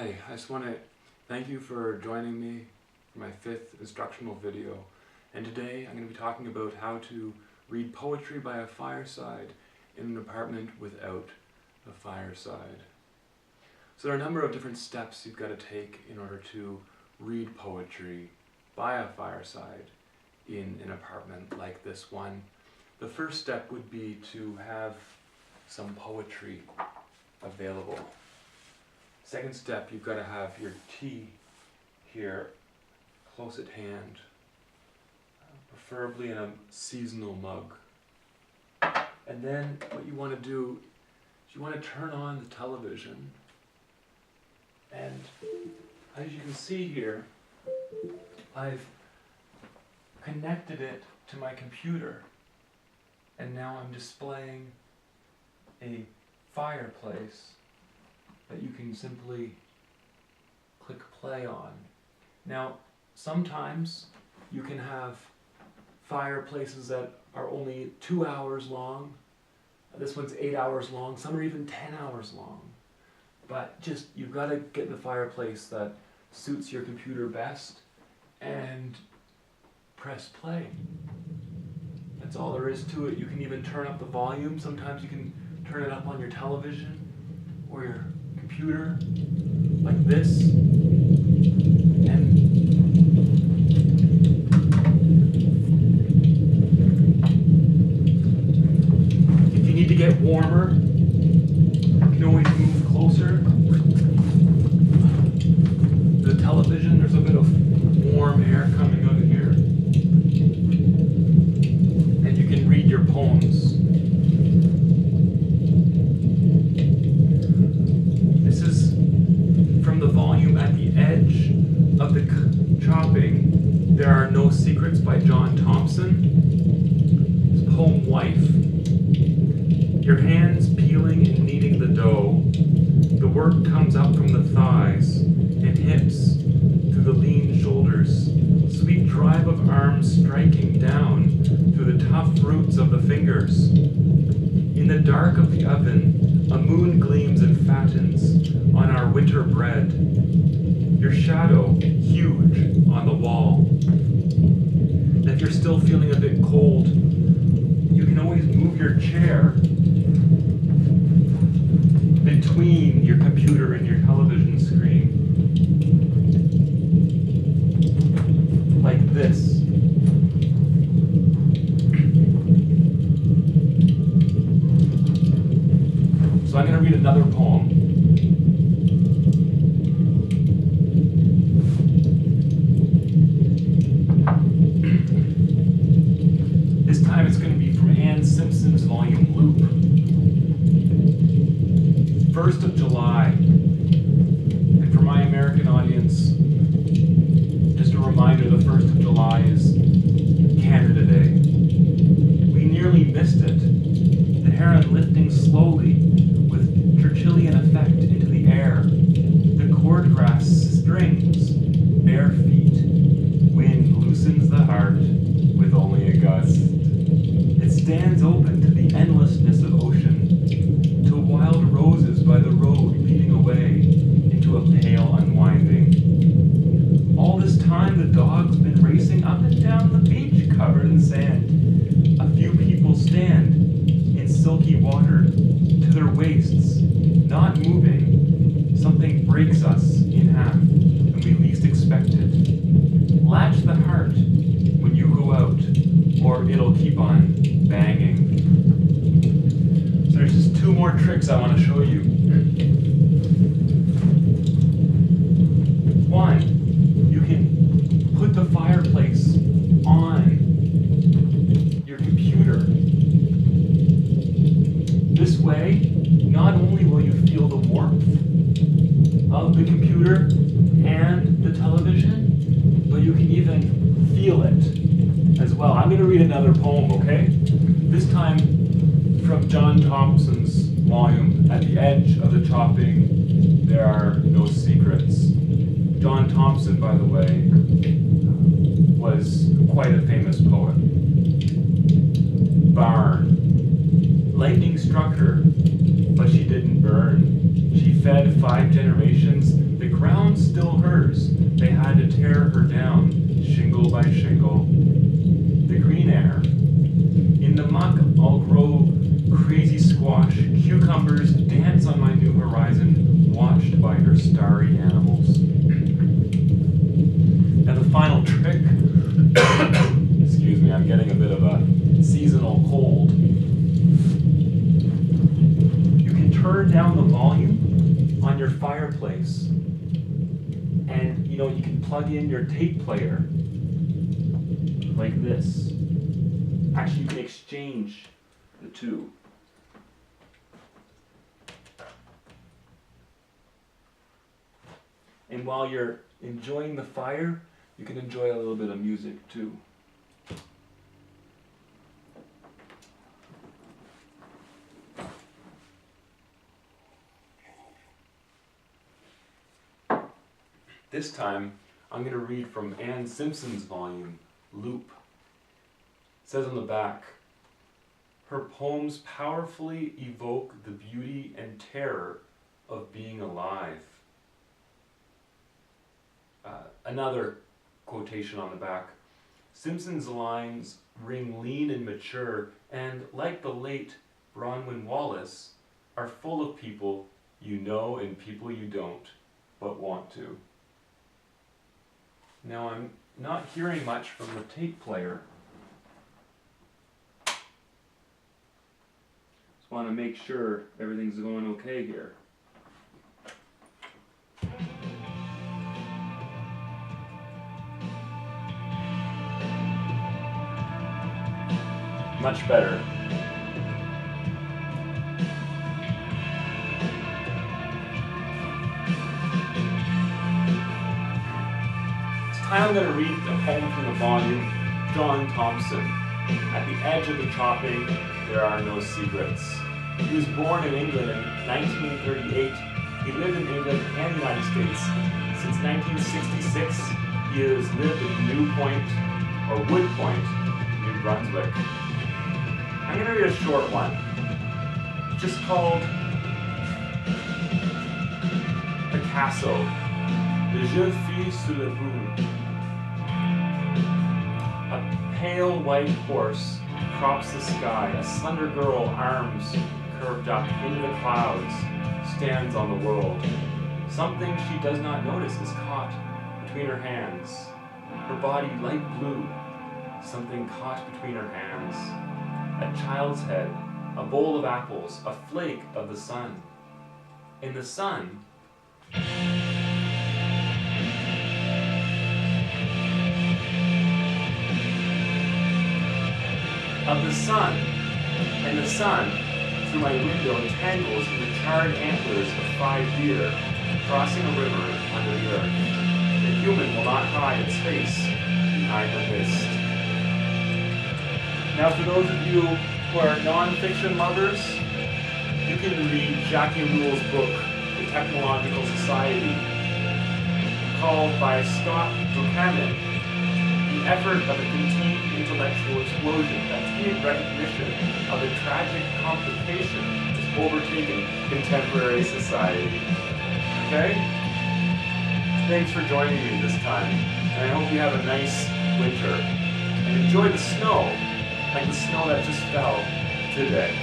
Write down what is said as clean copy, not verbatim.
Hi, I just want to thank you for joining me for my 5th instructional video. And today I'm going to be talking about how to read poetry by a fireside in an apartment without a fireside. So there are a number of different steps you've got to take in order to read poetry by a fireside in an apartment like this one. The first step would be to have some poetry available. Second step, you've got to have your tea here close at hand, preferably in a seasonal mug. And then what you want to do is you want to turn on the television, and as you can see here, I've connected it to my computer, and now I'm displaying a fireplace that you can simply click play on. Now, sometimes you can have fireplaces that are only 2 hours long. This one's 8 hours long. Some are even 10 hours long. But just, you've got to get the fireplace that suits your computer best and press play. That's all there is to it. You can even turn up the volume. Sometimes you can turn it up on your television or your computer like this, and if you need to get warmer, you can always move closer to the television. There's a bit of warm air coming out of here, and you can read your poems. This is from the volume At the Edge of the Chopping. There Are No Secrets by John Thompson. His poem Wife. Your hands peeling and kneading the dough. The work comes up from the thighs and hips through the lean shoulders. Sweet drive of arms striking down through the tough roots of the fingers. In the dark of the oven, a moon gleams and fattens on our winter bread. Your shadow, huge on the wall. And if you're still feeling a bit cold, you can always move your chair between your computer and your television screen. Like this. So I'm going to read another poem. This time it's going to be from Anne Simpson's volume Loop. 1st of July. And for my American audience, just a reminder, the 1st of July is Canada Day. We nearly missed it. The heron lifting slowly with Churchillian effect into the air. The cordgrass strings, bare feet. Wind loosens the heart with only a gust. It stands open to the endlessness of ocean, to wild roses by the road leading away into a pale unwinding. All this time the dog's been racing up and down the beach covered in sand. A few people stand in silky water to their waists, not moving. Something breaks us in half when we least expect it. Latch the heart when you go out, or it'll keep on banging. So there's just 2 more tricks I want to show you. 1, you can put the fireplace on your computer. This way, not only will you feel the warmth of the computer and the television, but you can even feel it as well. I'm going to read another poem, okay? This time from John Thompson's volume, At the Edge of the Chopping, There Are No Secrets. John Thompson, by the way, was quite a famous poet. Barn. Lightning struck her, but she didn't burn. She fed 5 generations the ground's still hers. They had to tear her down, shingle by shingle. The green air. In the muck, I'll grow crazy squash. Cucumbers dance on my new horizon, watched by her starry animals. Now the final trick, excuse me, I'm getting a bit of a seasonal cold. You can turn down the volume on your fireplace, and you can plug in your tape player like this. Actually, you can exchange the two. And while you're enjoying the fire, you can enjoy a little bit of music too. This time, I'm going to read from Anne Simpson's volume, Loop. It says on the back, her poems powerfully evoke the beauty and terror of being alive. Another quotation on the back, Simpson's lines ring lean and mature, and like the late Bronwyn Wallace, are full of people you know and people you don't, but want to. Now I'm not hearing much from the tape player. Just want to make sure everything's going okay here. Much better. I'm going to read a poem from the volume, John Thompson. At the edge of the chopping, there are no secrets. He was born in England in 1938. He lived in England and the United States. Since 1966, he has lived in New Point, or Wood Point, New Brunswick. I'm going to read a short one, just called Picasso, Le Jeune Fille sur le Bout. A pale white horse crops the sky. A slender girl, arms curved up into the clouds, stands on the world. Something she does not notice is caught between her hands. Her body light blue, something caught between her hands. A child's head, a bowl of apples, a flake of the sun. In the sun, of the sun, and the sun, through my window, entangles in the charred antlers of 5 deer, crossing a river under the earth. The human will not hide its face behind the mist. Now, for those of you who are non-fiction lovers, you can read Jackie Rule's book, The Technological Society, called by Scott Buchanan, The Effort of a Contained Intellectual Explosion, that deep recognition of the tragic complication has overtaken contemporary society. Okay? Thanks for joining me this time, and I hope you have a nice winter, and enjoy the snow, like the snow that just fell today.